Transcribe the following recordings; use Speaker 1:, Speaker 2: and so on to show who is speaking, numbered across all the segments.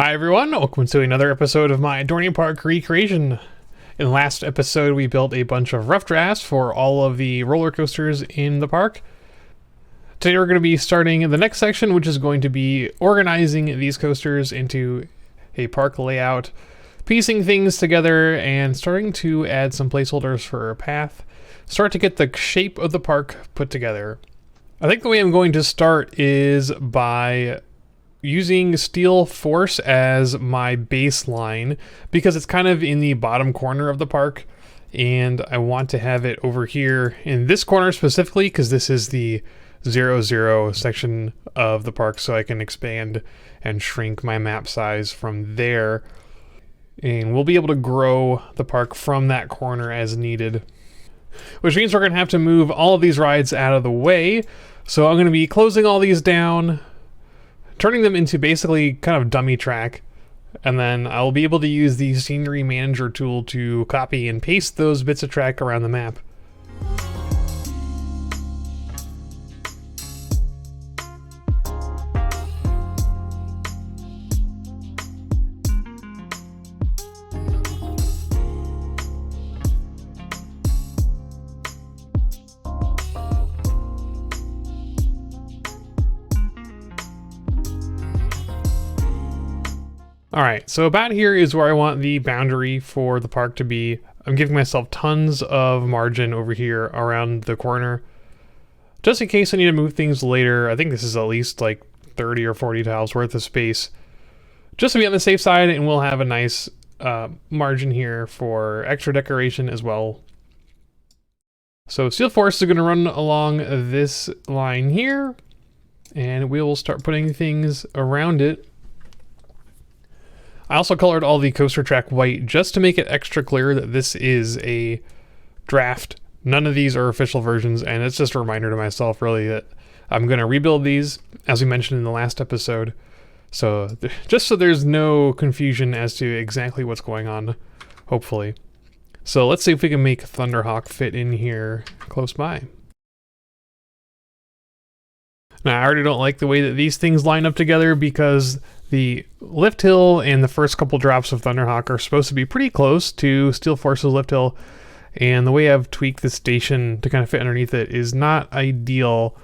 Speaker 1: Hi everyone, welcome to another episode of my Dorney Park recreation. In the last episode we built a bunch of rough drafts for all of the roller coasters in the park. Today we're going to be starting the next section, which is going to be organizing these coasters into a park layout, piecing things together, and starting to add some placeholders for a path. Start to get the shape of the park put together. I think the way I'm going to start is by using Steel Force as my baseline because it's kind of in the bottom corner of the park, and I want to have it over here in this corner specifically because this is the 0, section of the park, so I can expand and shrink my map size from there, and we'll be able to grow the park from that corner as needed, which means we're going to have to move all of these rides out of the way. So I'm going to be closing all these down, turning them into basically kind of dummy track, and then I'll be able to use the scenery manager tool to copy and paste those bits of track around the map. Alright, so about here is where I want the boundary for the park to be. I'm giving myself tons of margin over here around the corner, just in case I need to move things later. I think this is at least like 30 or 40 tiles worth of space, just to be on the safe side, and we'll have a nice margin here for extra decoration as well. So Steel Force is going to run along this line here, and we will start putting things around it. I also colored all the coaster track white just to make it extra clear that this is a draft. None of these are official versions, and it's just a reminder to myself really that I'm going to rebuild these as we mentioned in the last episode. So just so there's no confusion as to exactly what's going on, hopefully. So let's see if we can make Thunderhawk fit in here close by. Now I already don't like the way that these things line up together because the lift hill and the first couple drops of Thunderhawk are supposed to be pretty close to Steel Force's lift hill, and the way I've tweaked the station to kind of fit underneath it is not ideal.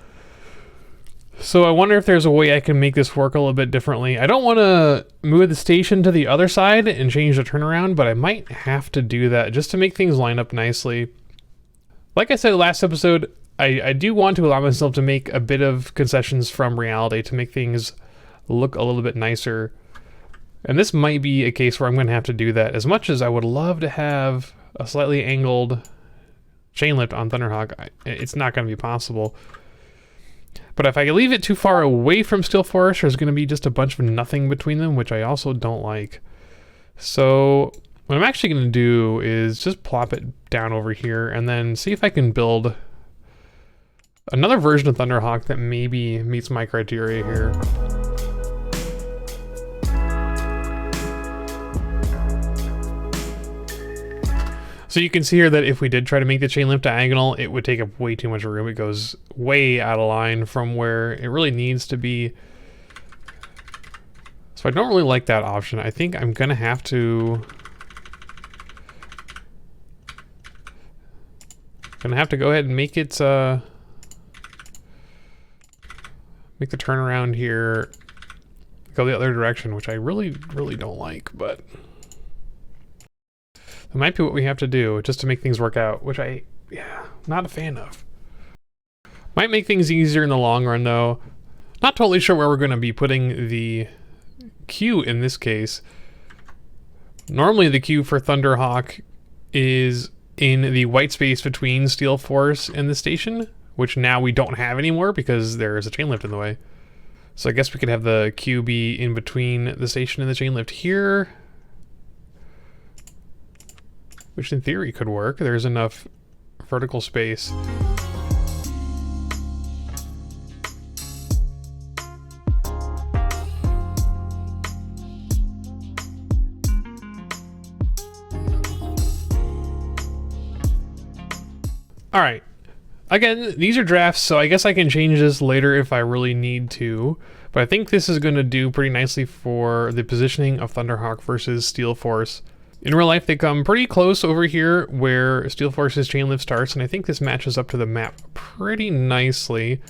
Speaker 1: So I wonder if there's a way I can make this work a little bit differently. I don't want to move the station to the other side and change the turnaround, but I might have to do that just to make things line up nicely. Like I said last episode, I do want to allow myself to make a bit of concessions from reality to make things look a little bit nicer. And this might be a case where I'm going to have to do that. As much as I would love to have a slightly angled chain lift on Thunderhawk, it's not going to be possible. But if I leave it too far away from Steel Force, there's going to be just a bunch of nothing between them, which I also don't like. So what I'm actually going to do is just plop it down over here and then see if I can build another version of Thunderhawk that maybe meets my criteria here. So you can see here that if we did try to make the chain lift diagonal, it would take up way too much room. It goes way out of line from where it really needs to be. So I don't really like that option. I think I'm gonna have to go ahead and make it make the turnaround here go the other direction, which I really don't like, but that might be what we have to do just to make things work out, which not a fan of. Might make things easier in the long run though. Not totally sure where we're going to be putting the queue in this case. Normally the queue for Thunderhawk is in the white space between Steel Force and the station, which now we don't have anymore because there's a chain lift in the way. So I guess we could have the queue be in between the station and the chain lift here, which in theory could work. There's enough vertical space. All right. Again, these are drafts, so I guess I can change this later if I really need to. But I think this is going to do pretty nicely for the positioning of Thunderhawk versus Steel Force. In real life, they come pretty close over here where Steel Force's chain lift starts, and I think this matches up to the map pretty nicely.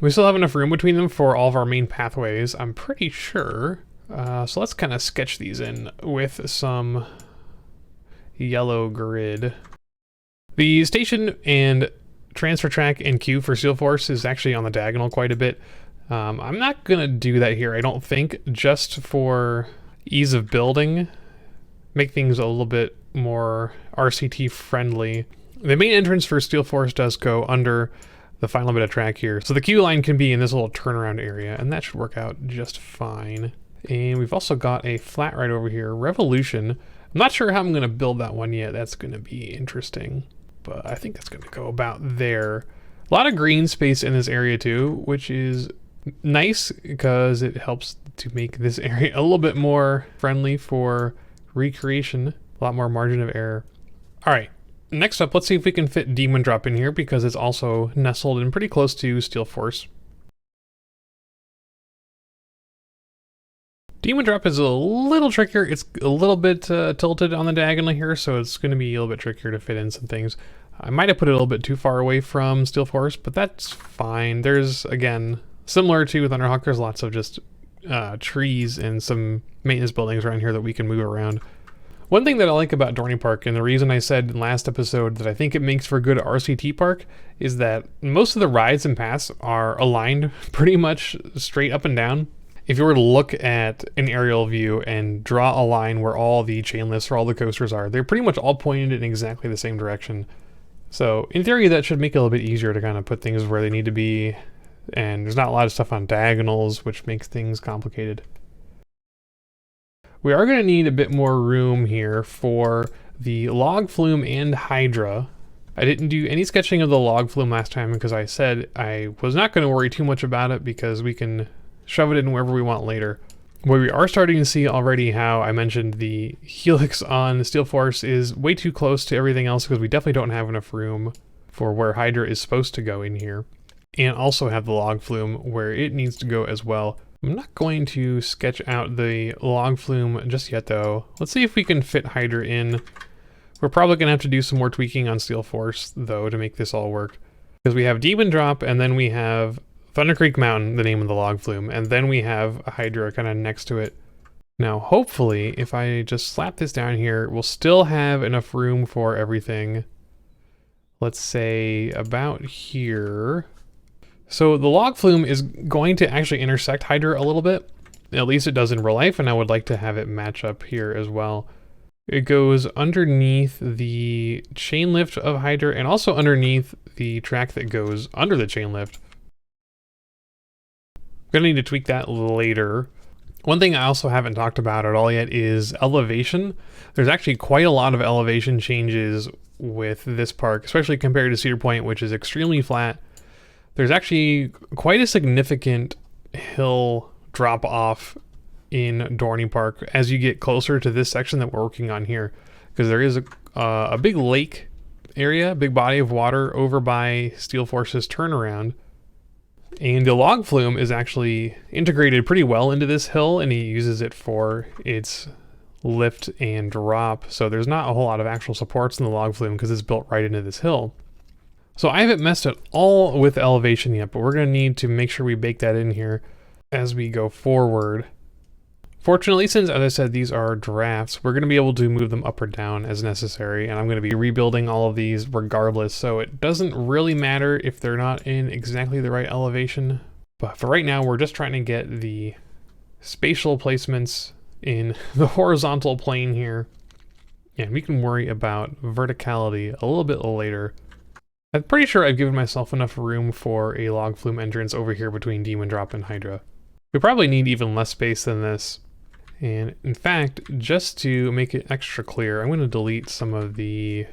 Speaker 1: We still have enough room between them for all of our main pathways, I'm pretty sure. So let's kind of sketch these in with some yellow grid. The station and transfer track and queue for Steel Force is actually on the diagonal quite a bit. I'm not going to do that here, I don't think, just for ease of building. Make things a little bit more RCT friendly. The main entrance for Steel Force does go under the final bit of track here. So the queue line can be in this little turnaround area, and that should work out just fine. And we've also got a flat right over here, Revolution. I'm not sure how I'm going to build that one yet. That's going to be interesting, but I think that's going to go about there. A lot of green space in this area too, which is nice because it helps to make this area a little bit more friendly for recreation. A lot more margin of error. All right, next up, let's see if we can fit Demon Drop in here because it's also nestled in pretty close to Steel Force. Demon Drop is a little trickier. It's a little bit tilted on the diagonal here, so it's going to be a little bit trickier to fit in some things. I might have put it a little bit too far away from Steel Force, but that's fine. There's, again, similar to Thunderhawk, there's lots of just trees and some maintenance buildings around here that we can move around. One thing that I like about Dorney Park, and the reason I said in last episode that I think it makes for a good RCT park, is that most of the rides and paths are aligned pretty much straight up and down. If you were to look at an aerial view and draw a line where all the chain lifts or all the coasters are, they're pretty much all pointed in exactly the same direction. So in theory, that should make it a little bit easier to kind of put things where they need to be, and there's not a lot of stuff on diagonals, which makes things complicated. We are going to need a bit more room here for the log flume and Hydra. I didn't do any sketching of the log flume last time because I said I was not going to worry too much about it because we can shove it in wherever we want later. Where we are starting to see already how I mentioned the helix on Steel Force is way too close to everything else because we definitely don't have enough room for where Hydra is supposed to go in here. And also have the log flume where it needs to go as well. I'm not going to sketch out the log flume just yet though. Let's see if we can fit Hydra in. We're probably going to have to do some more tweaking on Steel Force though to make this all work. Because we have Demon Drop and then we have Thunder Creek Mountain, the name of the log flume, and then we have a Hydra kind of next to it. Now hopefully if I just slap this down here, we'll still have enough room for everything. Let's say about here. So the log flume is going to actually intersect Hydra a little bit. At least it does in real life, and I would like to have it match up here as well. It goes underneath the chain lift of Hydra and also underneath the track that goes under the chain lift. I'm gonna need to tweak that later. One thing I also haven't talked about at all yet is elevation. There's actually quite a lot of elevation changes with this park, especially compared to Cedar Point, which is extremely flat. There's actually quite a significant hill drop off in Dorney Park as you get closer to this section that we're working on here, because there is a big lake area, big body of water over by Steel Force's turnaround. And the log flume is actually integrated pretty well into this hill, and he uses it for its lift and drop. So there's not a whole lot of actual supports in the log flume because it's built right into this hill. So I haven't messed at all with elevation yet, but we're going to need to make sure we bake that in here as we go forward. Fortunately, since, as I said, these are drafts, we're going to be able to move them up or down as necessary, and I'm going to be rebuilding all of these regardless, so it doesn't really matter if they're not in exactly the right elevation. But for right now, we're just trying to get the spatial placements in the horizontal plane here, and we can worry about verticality a little bit later. I'm pretty sure I've given myself enough room for a log flume entrance over here between Demon Drop and Hydra. We probably need even less space than this. And in fact, just to make it extra clear, I'm going to delete some of the...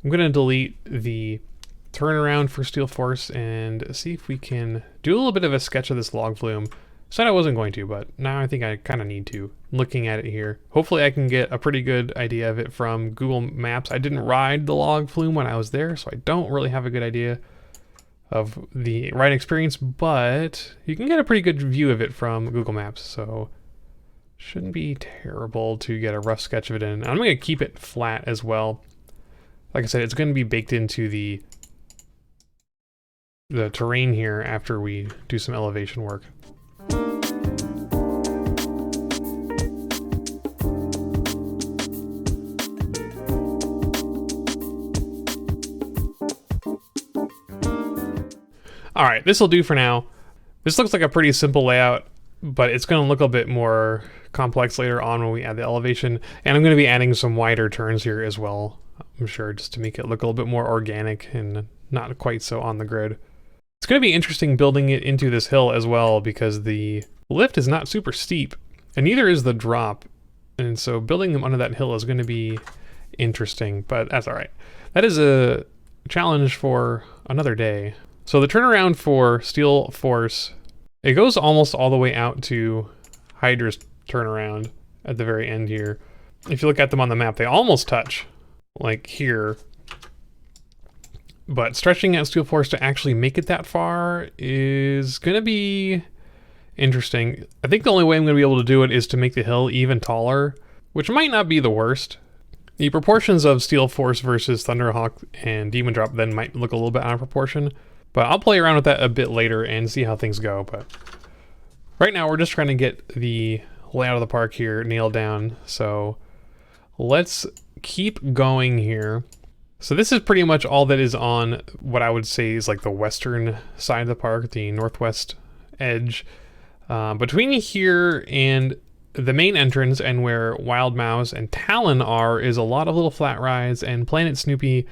Speaker 1: I'm going to delete the turnaround for Steel Force and see if we can do a little bit of a sketch of this log flume. Said I wasn't going to, but now I think I kind of need to, looking at it here. Hopefully I can get a pretty good idea of it from Google Maps. I didn't ride the log flume when I was there, so I don't really have a good idea. of the ride experience, but you can get a pretty good view of it from Google Maps, so shouldn't be terrible to get a rough sketch of it in. I'm going to keep it flat as well. Like I said, it's going to be baked into the terrain here after we do some elevation work. All right, this will do for now. This looks like a pretty simple layout, but it's going to look a bit more complex later on when we add the elevation. And I'm going to be adding some wider turns here as well, I'm sure, just to make it look a little bit more organic and not quite so on the grid. It's going to be interesting building it into this hill as well, because the lift is not super steep, and neither is the drop. And so building them under that hill is going to be interesting, but that's all right. That is a challenge for another day. So the turnaround for Steel Force, it goes almost all the way out to Hydra's turnaround at the very end here. If you look at them on the map, they almost touch, like here. But stretching out Steel Force to actually make it that far is going to be interesting. I think the only way I'm going to be able to do it is to make the hill even taller, which might not be the worst. The proportions of Steel Force versus Thunderhawk and Demon Drop then might look a little bit out of proportion. But I'll play around with that a bit later and see how things go. But right now we're just trying to get the layout of the park here nailed down. So let's keep going here. So this is pretty much all that is on what I would say is like the western side of the park, the northwest edge. Between here and the main entrance and where Wild Mouse and Talon are is a lot of little flat rides and Planet Snoopy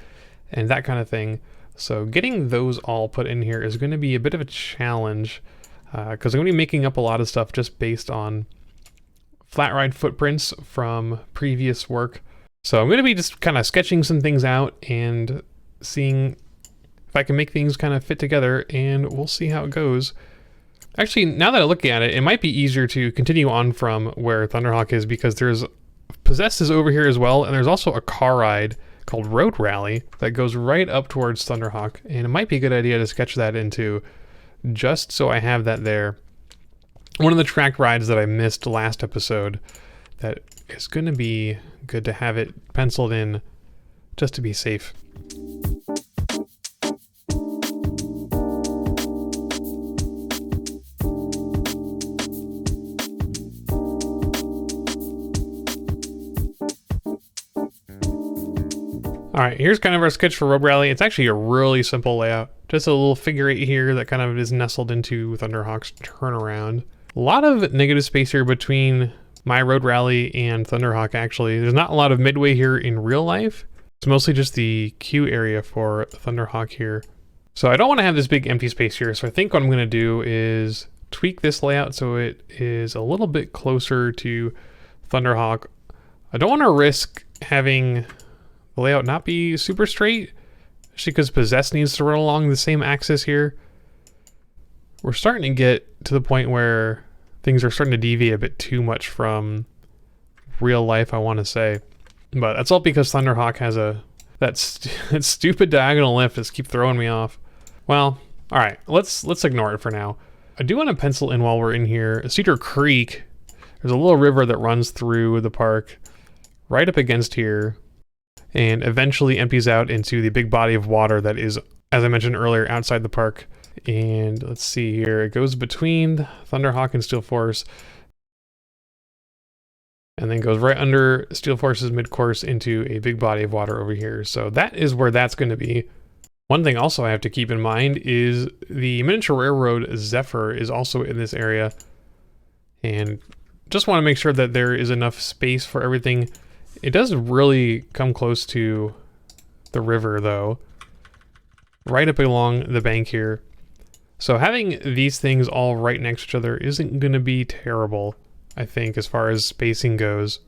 Speaker 1: and that kind of thing. So getting those all put in here is going to be a bit of a challenge because I'm going to be making up a lot of stuff just based on flat ride footprints from previous work. So I'm going to be just kind of sketching some things out and seeing if I can make things kind of fit together, and we'll see how it goes. Actually, now that I look at it, it might be easier to continue on from where Thunderhawk is, because there's Possessed is over here as well, and there's also a car ride called Road Rally that goes right up towards Thunderhawk, and it might be a good idea to sketch that into just so I have that there. One of the track rides that I missed last episode that is going to be good to have it penciled in just to be safe. All right, here's kind of our sketch for Road Rally. It's actually a really simple layout. Just a little figure eight here that kind of is nestled into Thunderhawk's turnaround. A lot of negative space here between my Road Rally and Thunderhawk, actually. There's not a lot of Midway here in real life. It's mostly just the queue area for Thunderhawk here. So I don't want to have this big empty space here, so I think what I'm going to do is tweak this layout so it is a little bit closer to Thunderhawk. I don't want to risk having the layout not be super straight, especially because Possessed needs to run along the same axis here. We're starting to get to the point where things are starting to deviate a bit too much from real life, I want to say. But that's all because Thunderhawk has that stupid diagonal lift that's keep throwing me off. Well, all right, let's ignore it for now. I do want to pencil in while we're in here, Cedar Creek. There's a little river that runs through the park right up against here, and eventually empties out into the big body of water that is, as I mentioned earlier, outside the park. And let's see here, it goes between Thunderhawk and Steel Force, and then goes right under Steel Force's mid-course into a big body of water over here. So that is where that's going to be. One thing also I have to keep in mind is the miniature railroad Zephyr is also in this area, and just want to make sure that there is enough space for everything. It does really come close to the river though, right up along the bank here. So having these things all right next to each other isn't going to be terrible, I think, as far as spacing goes.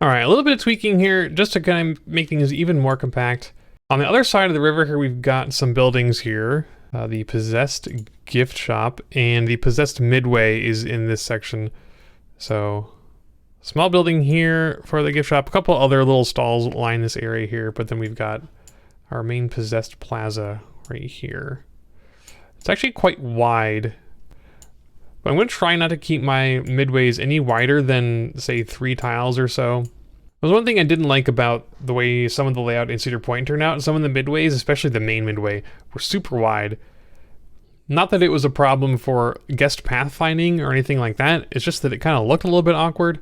Speaker 1: All right, a little bit of tweaking here just to kind of make things even more compact. On the other side of the river here, we've got some buildings here. The Possessed gift shop and the Possessed Midway is in this section. So Small building here for the gift shop. A couple other little stalls line this area here, but then we've got our main possessed plaza right here. It's actually quite wide, but I'm going to try not to keep my midways any wider than, say, 3 tiles or so. There's one thing I didn't like about the way some of the layout in Cedar Point turned out. Some of the midways, especially the main midway, were super wide. Not that it was a problem for guest pathfinding or anything like that, it's just that it kind of looked a little bit awkward.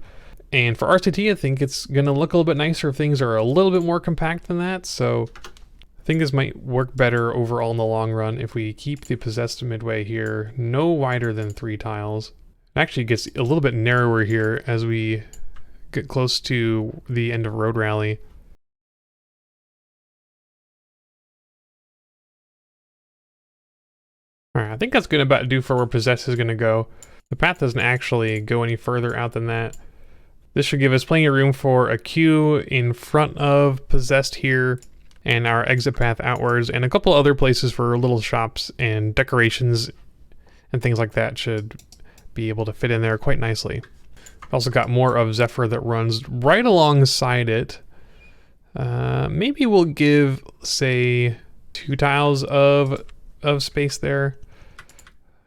Speaker 1: And for RCT, I think it's going to look a little bit nicer if things are a little bit more compact than that. So I think this might work better overall in the long run if we keep the possessed midway here no wider than 3 tiles. It actually gets a little bit narrower here as we get close to the end of Road Rally. Alright, I think that's going to about do for where Possessed is going to go. The path doesn't actually go any further out than that. This should give us plenty of room for a queue in front of Possessed here, and our exit path outwards, and a couple other places for little shops and decorations and things like that should be able to fit in there quite nicely. Also got more of Zephyr that runs right alongside it. Maybe we'll give, say, 2 tiles of space there,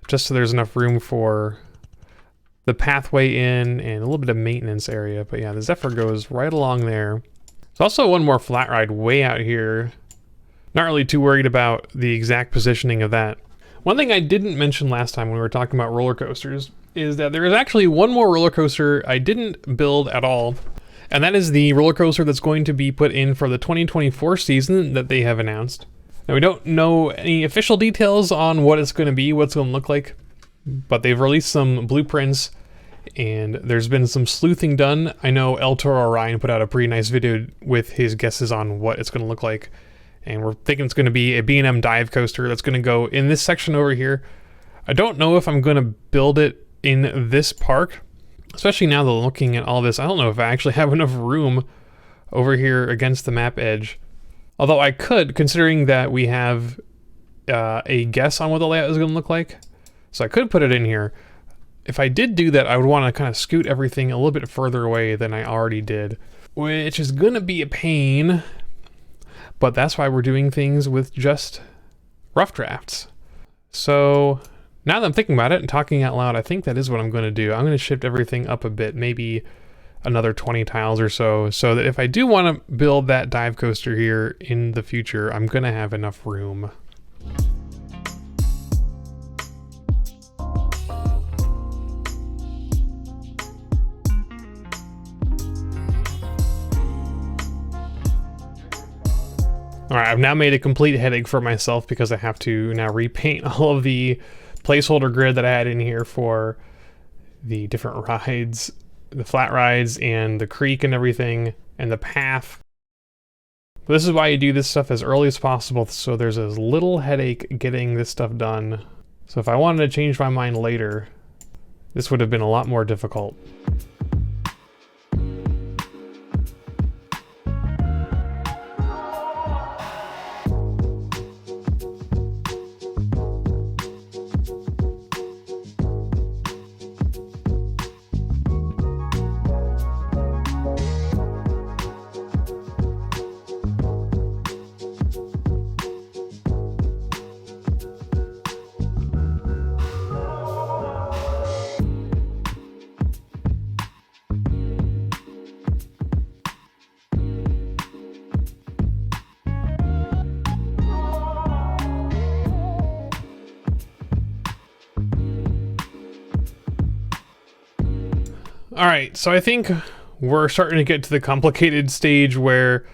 Speaker 1: just so there's enough room for the pathway in and a little bit of maintenance area. But yeah, the Zephyr goes right along there. There's also one more flat ride way out here. Not really too worried about the exact positioning of that. One thing I didn't mention last time when we were talking about roller coasters is that there is actually one more roller coaster I didn't build at all, and that is the roller coaster that's going to be put in for the 2024 season that they have announced. Now, we don't know any official details on what it's going to be, what it's going to look like, but they've released some blueprints and there's been some sleuthing done. I know El Toro Orion put out a pretty nice video with his guesses on what it's going to look like, and we're thinking it's going to be a B&M dive coaster that's going to go in this section over here. I don't know if I'm going to build it in this park, especially now that I'm looking at all this. I don't know if I actually have enough room over here against the map edge. Although I could, considering that we have a guess on what the layout is going to look like. So I could put it in here. If I did do that, I would want to kind of scoot everything a little bit further away than I already did, which is going to be a pain. But that's why we're doing things with just rough drafts. So now that I'm thinking about it and talking out loud, I think that is what I'm going to do. I'm going to shift everything up a bit, maybe another 20 tiles or so, so that if I do want to build that dive coaster here in the future, I'm going to have enough room. Alright, I've now made a complete headache for myself because I have to now repaint all of the placeholder grid that I had in here for the different rides, the flat rides and the creek and everything, and the path. But this is why you do this stuff as early as possible, so there's as little headache getting this stuff done. So if I wanted to change my mind later, this would have been a lot more difficult. All right, so I think we're starting to get to the complicated stage where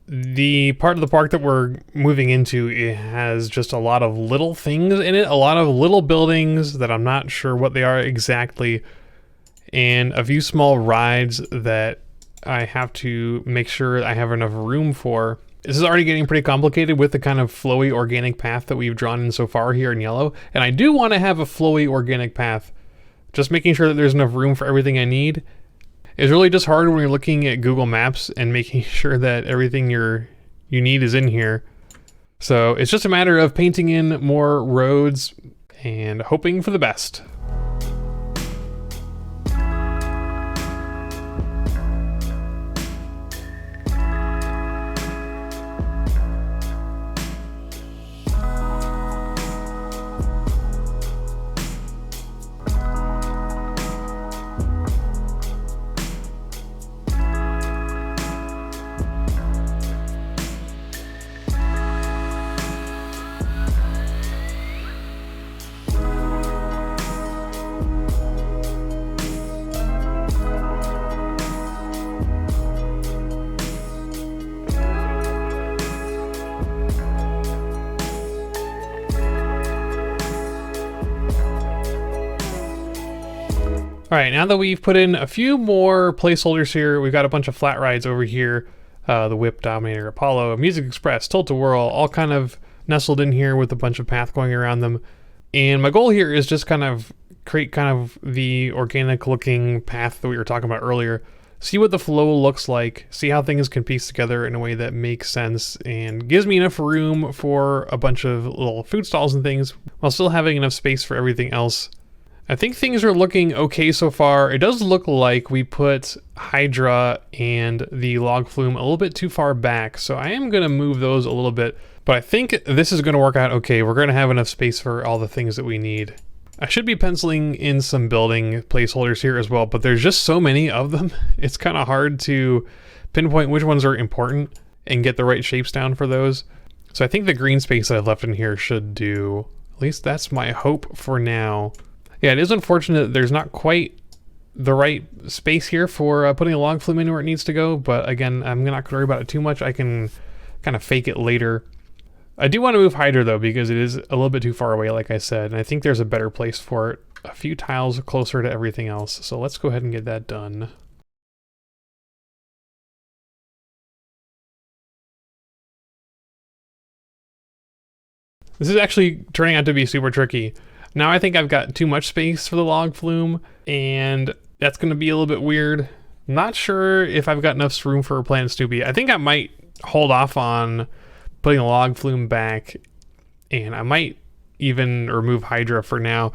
Speaker 1: the part of the park that we're moving into, it has just a lot of little things in it, a lot of little buildings that I'm not sure what they are exactly, and a few small rides that I have to make sure I have enough room for. This is already getting pretty complicated with the kind of flowy organic path that we've drawn in so far here in yellow, and I do want to have a flowy organic path. Just making sure that there's enough room for everything I need is really just hard when you're looking at Google Maps and making sure that everything you need is in here. So it's just a matter of painting in more roads and hoping for the best. All right, now that we've put in a few more placeholders here, we've got a bunch of flat rides over here. The Whip, Dominator, Apollo, Music Express, Tilt-A-Whirl, all kind of nestled in here with a bunch of path going around them. And my goal here is just kind of create kind of the organic looking path that we were talking about earlier. See what the flow looks like, see how things can piece together in a way that makes sense and gives me enough room for a bunch of little food stalls and things while still having enough space for everything else. I think things are looking okay so far. It does look like we put Hydra and the log flume a little bit too far back, so I am going to move those a little bit, but I think this is going to work out okay. We're going to have enough space for all the things that we need. I should be penciling in some building placeholders here as well, but there's just so many of them. It's kind of hard to pinpoint which ones are important and get the right shapes down for those. So I think the green space that I've left in here should do. At least that's my hope for now. Yeah, it is unfortunate that there's not quite the right space here for putting a log flume in where it needs to go, but again, I'm not going to worry about it too much. I can kind of fake it later. I do want to move Hydra though, because it is a little bit too far away, like I said, and I think there's a better place for it, a few tiles closer to everything else. So let's go ahead and get that done. This is actually turning out to be super tricky. Now I think I've got too much space for the log flume, and that's going to be a little bit weird. Not sure if I've got enough room for Planet Snoopy. I think I might hold off on putting the log flume back, and I might even remove Hydra for now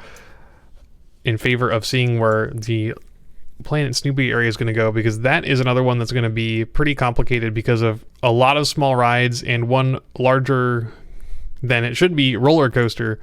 Speaker 1: in favor of seeing where the Planet Snoopy area is going to go, because that is another one that's going to be pretty complicated because of a lot of small rides and one larger than it should be roller coaster.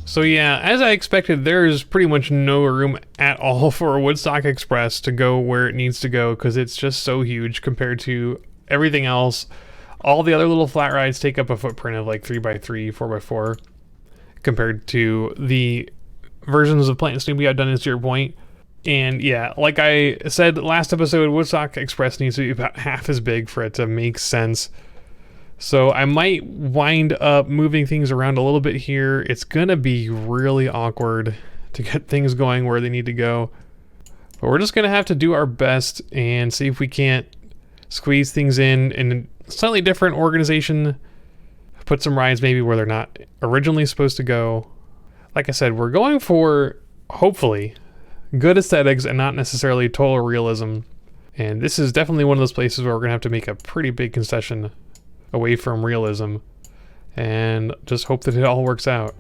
Speaker 1: So yeah, as I expected, there's pretty much no room at all for Woodstock Express to go where it needs to go, because it's just so huge compared to everything else. All the other little flat rides take up a footprint of like 3x3, 4x4, compared to the versions of Planet Snoopy I've done in Zero Point. And yeah, like I said last episode, Woodstock Express needs to be about half as big for it to make sense. So I might wind up moving things around a little bit here. It's gonna be really awkward to get things going where they need to go. But we're just gonna have to do our best and see if we can't squeeze things in a slightly different organization. Put some rides maybe where they're not originally supposed to go. Like I said, we're going for, hopefully, good aesthetics and not necessarily total realism. And this is definitely one of those places where we're gonna have to make a pretty big concession away from realism and just hope that it all works out.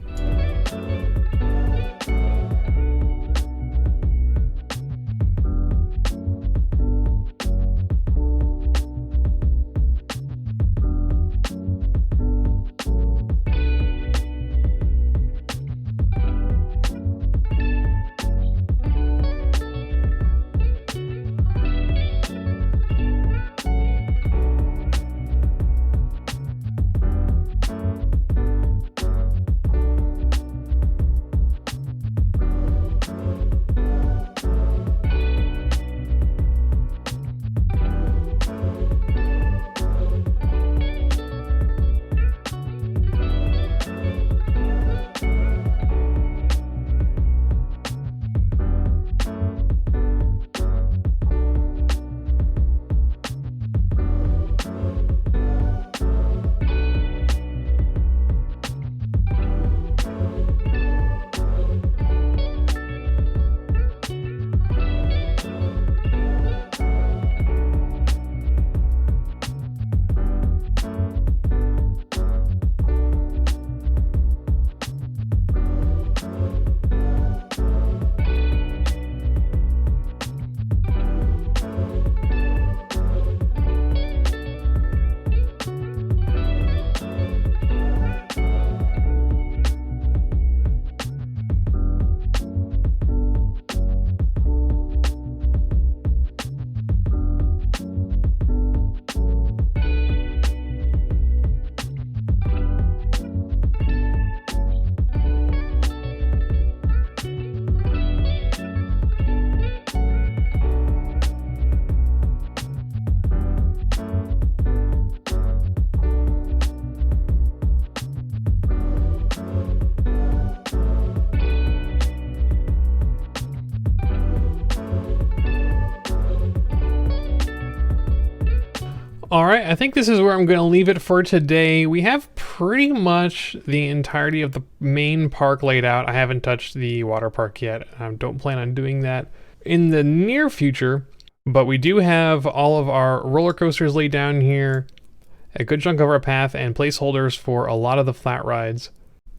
Speaker 1: All right, I think this is where I'm going to leave it for today. We have pretty much the entirety of the main park laid out. I haven't touched the water park yet. I don't plan on doing that in the near future, but we do have all of our roller coasters laid down here, a good chunk of our path, and placeholders for a lot of the flat rides.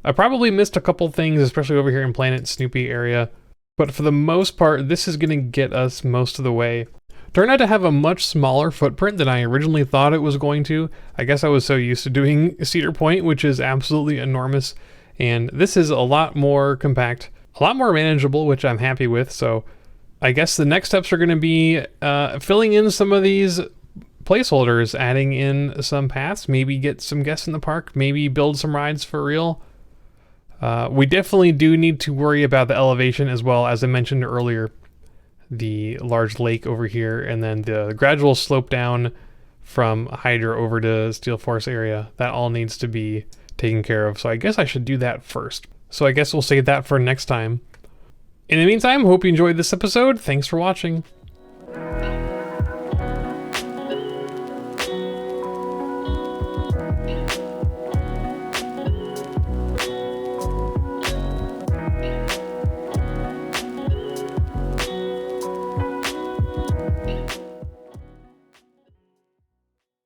Speaker 1: I probably missed a couple things, especially over here in Planet Snoopy area, but for the most part, this is going to get us most of the way. Turned out to have a much smaller footprint than I originally thought it was going to. I guess I was so used to doing Cedar Point, which is absolutely enormous, and this is a lot more compact, a lot more manageable, which I'm happy with. So I guess the next steps are going to be filling in some of these placeholders, adding in some paths, maybe get some guests in the park, maybe build some rides for real. We definitely do need to worry about the elevation as well, as I mentioned earlier. The large lake over here, and then the gradual slope down from Hydra over to Steel Force area. That all needs to be taken care of. So I guess I should do that first. So I guess we'll save that for next time. In the meantime, hope you enjoyed this episode. Thanks for watching.